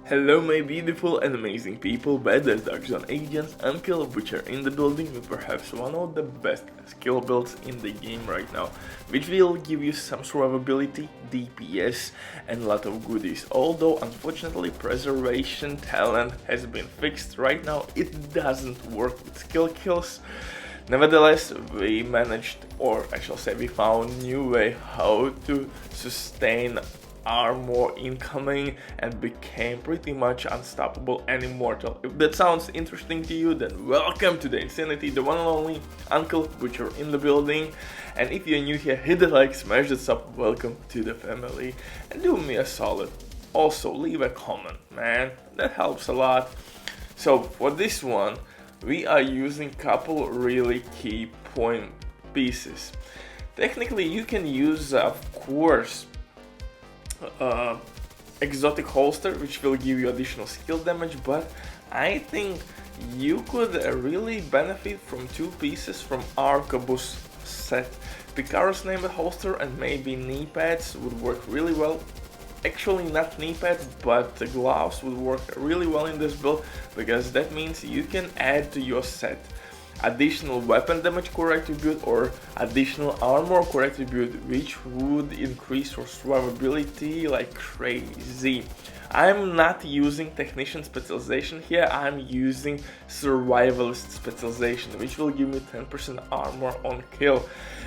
Hello my beautiful and amazing people, badass dark zone agents, Uncle Butcher in the building with perhaps one of the best skill builds in the game right now, which will give you some survivability, DPS and a lot of goodies. Although unfortunately preservation talent has been fixed right now, it doesn't work with skill kills. Nevertheless, we managed, or I shall say we found a new way how to sustain armor incoming and became pretty much unstoppable and immortal. If that sounds interesting to you, then welcome to the Insanity, the one and only Uncle Butcher in the building. And if you're new here, hit the like, smash the sub, welcome to the family, and do me a solid, also leave a comment, man, that helps a lot. So for this one, we are using couple really key point pieces. Technically you can use, of course, exotic holster, which will give you additional skill damage, but I think you could really benefit from two pieces from Arquebus set. Picaro's named holster and maybe knee pads would work really well. Actually not knee pads, but the gloves would work really well in this build, because that means you can add to your set additional weapon damage core attribute or additional armor core attribute, which would increase your survivability like crazy. I'm not using technician specialization here, I'm using survivalist specialization, which will give me 10% armor on kill.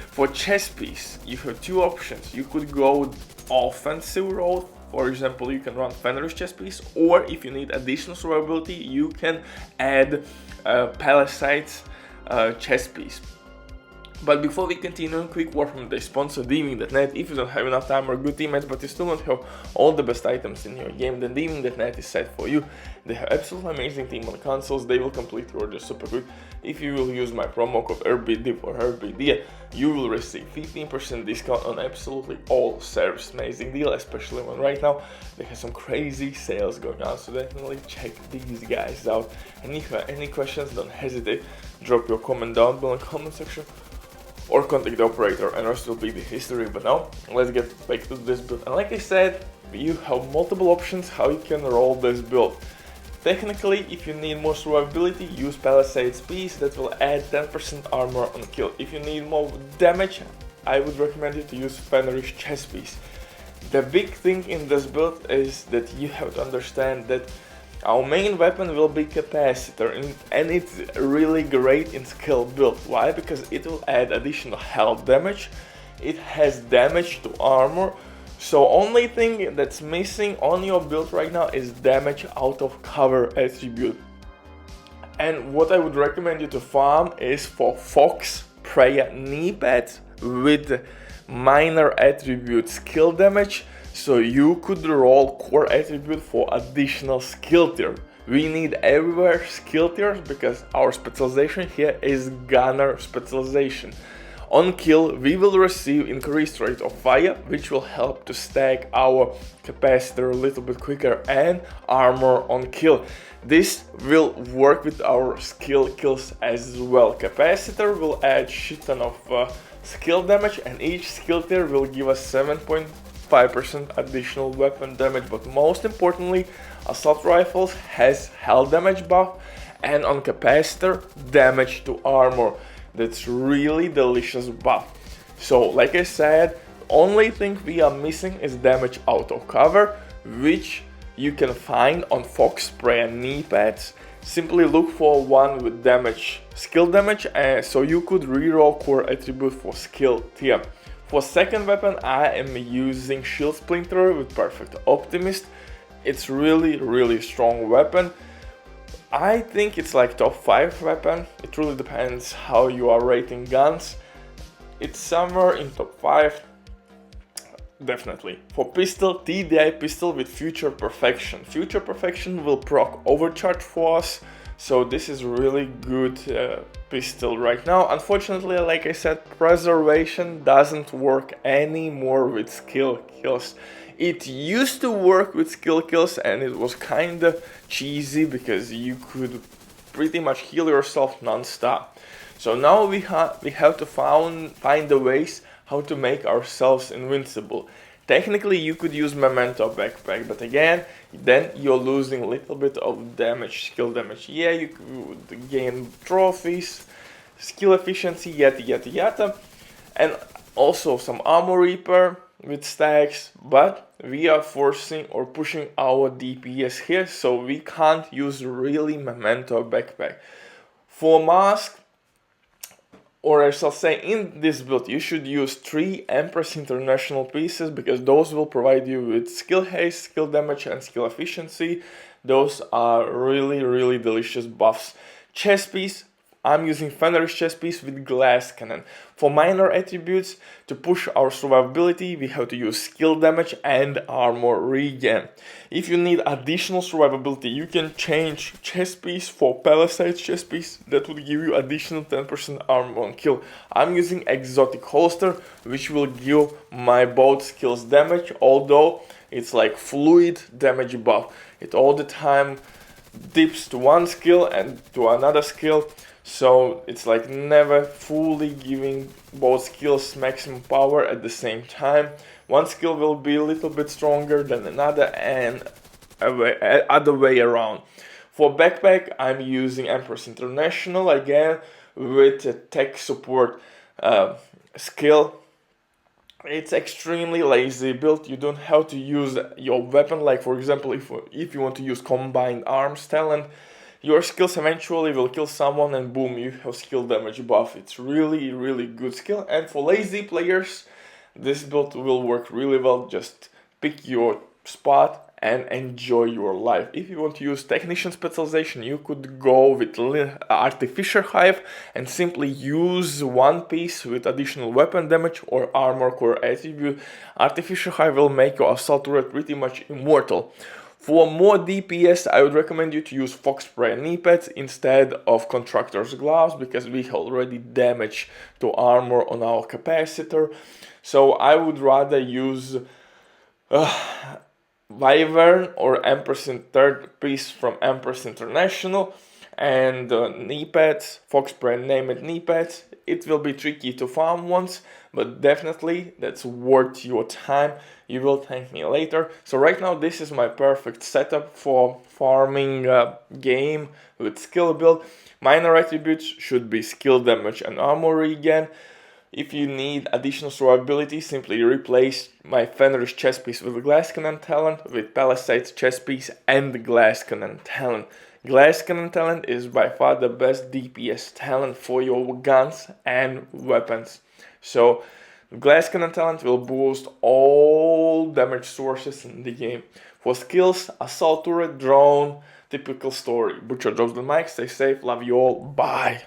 For chest piece, you have two options. You could go offensive route. For example, you can run Fenris chest piece, or if you need additional survivability, you can add Palisades chest piece. But before we continue, quick word from the sponsor Deming.net. If you don't have enough time or good teammates, but you still don't have all the best items in your game, then Deming.net is set for you. They have absolutely amazing team on consoles, they will complete your order super quick. If you will use my promo code RBDIP or RBDIA, you will receive 15% discount on absolutely all servers. Amazing deal, especially when right now they have some crazy sales going on, so definitely check these guys out. And if you have any questions, don't hesitate, drop your comment down below in the comment section, or contact the operator, and rest will be the history. But now, let's get back to this build. And like I said, you have multiple options how you can roll this build. Technically, if you need more survivability, use Palisades piece, that will add 10% armor on kill. If you need more damage, I would recommend you to use Fenris chest piece. The big thing in this build is that you have to understand that our main weapon will be Capacitor, and it's really great in skill build. Why? Because it will add additional health damage, it has damage to armor, so only thing that's missing on your build right now is damage out of cover attribute. And what I would recommend you to farm is for Fox Preya knee pads with minor attribute skill damage, so you could roll core attribute for additional skill tier. We need everywhere skill tiers because our specialization here is gunner specialization. On kill, we will receive increased rate of fire, which will help to stack our capacitor a little bit quicker, and armor on kill. This will work with our skill kills as well. Capacitor will add shit ton of skill damage, and each skill tier will give us 7.5% additional weapon damage, but most importantly, assault rifles has health damage buff, and on Capacitor, damage to armor. That's really delicious buff. So like I said, only thing we are missing is damage out of cover, which you can find on Fox Spray and knee pads. Simply look for one with damage, skill damage, so you could reroll core attribute for skill tier. For second weapon, I am using Shield Splinter with Perfect Optimist. It's really strong weapon. I think it's like top 5 weapon. It really depends how you are rating guns. It's somewhere in top 5, definitely. For pistol, TDI pistol with Future Perfection. Future Perfection will proc overcharge for us, so this is really good pistol right now. Unfortunately, like I said, preservation doesn't work anymore with skill kills. It used to work with skill kills and it was kinda cheesy because you could pretty much heal yourself non-stop. So now we have to find the ways how to make ourselves invincible. Technically you could use Memento backpack, but again, then you're losing a little bit of damage, skill damage. Yeah, you could gain trophies, skill efficiency, yada, and also some armor repair with stacks, but we are forcing or pushing our DPS here, so we can't use really Memento backpack. For mask, or I shall say in this build, you should use 3 Empress International pieces, because those will provide you with skill haste, skill damage and skill efficiency. Those are really delicious buffs. Chest piece, I'm using Fenris chest piece with glass cannon. For minor attributes, to push our survivability, we have to use skill damage and armor regen. If you need additional survivability, you can change chest piece for Palisades chest piece. That would give you additional 10% armor on kill. I'm using exotic holster, which will give my both skills damage, although it's like fluid damage buff. It all the time dips to one skill and to another skill. So it's like never fully giving both skills maximum power at the same time. One skill will be a little bit stronger than another and other way around. For backpack, I'm using Empress International again with a tech support skill. It's extremely lazy build. You don't have to use your weapon, like for example if you want to use combined arms talent, your skills eventually will kill someone and boom, you have skill damage buff. It's really good skill, and for lazy players this build will work really well. Just pick your spot and enjoy your life. If you want to use technician specialization, you could go with Artificer Hive and simply use one piece with additional weapon damage or armor core attribute. Artificer Hive will make your assault turret pretty much immortal. For more DPS, I would recommend you to use Fox Spray knee pads instead of Contractor's Gloves, because we already damage to armor on our Capacitor. So I would rather use Wyvern or Empress in third piece from Empress International, and knee pads, Fox Spray name it knee pads. It will be tricky to farm once, but definitely that's worth your time. You will thank me later. So right now this is my perfect setup for farming game with skill build. Minor attributes should be skill damage and armor regen. If you need additional survivability, simply replace my Fenris chest piece with glass cannon talent with Palisades chest piece and glass cannon talent. Glass cannon talent is by far the best DPS talent for your guns and weapons. So glass cannon talent will boost all damage sources in the game. For skills, assault turret, drone, typical story. Butcher drops the mic, stay safe, love you all, bye.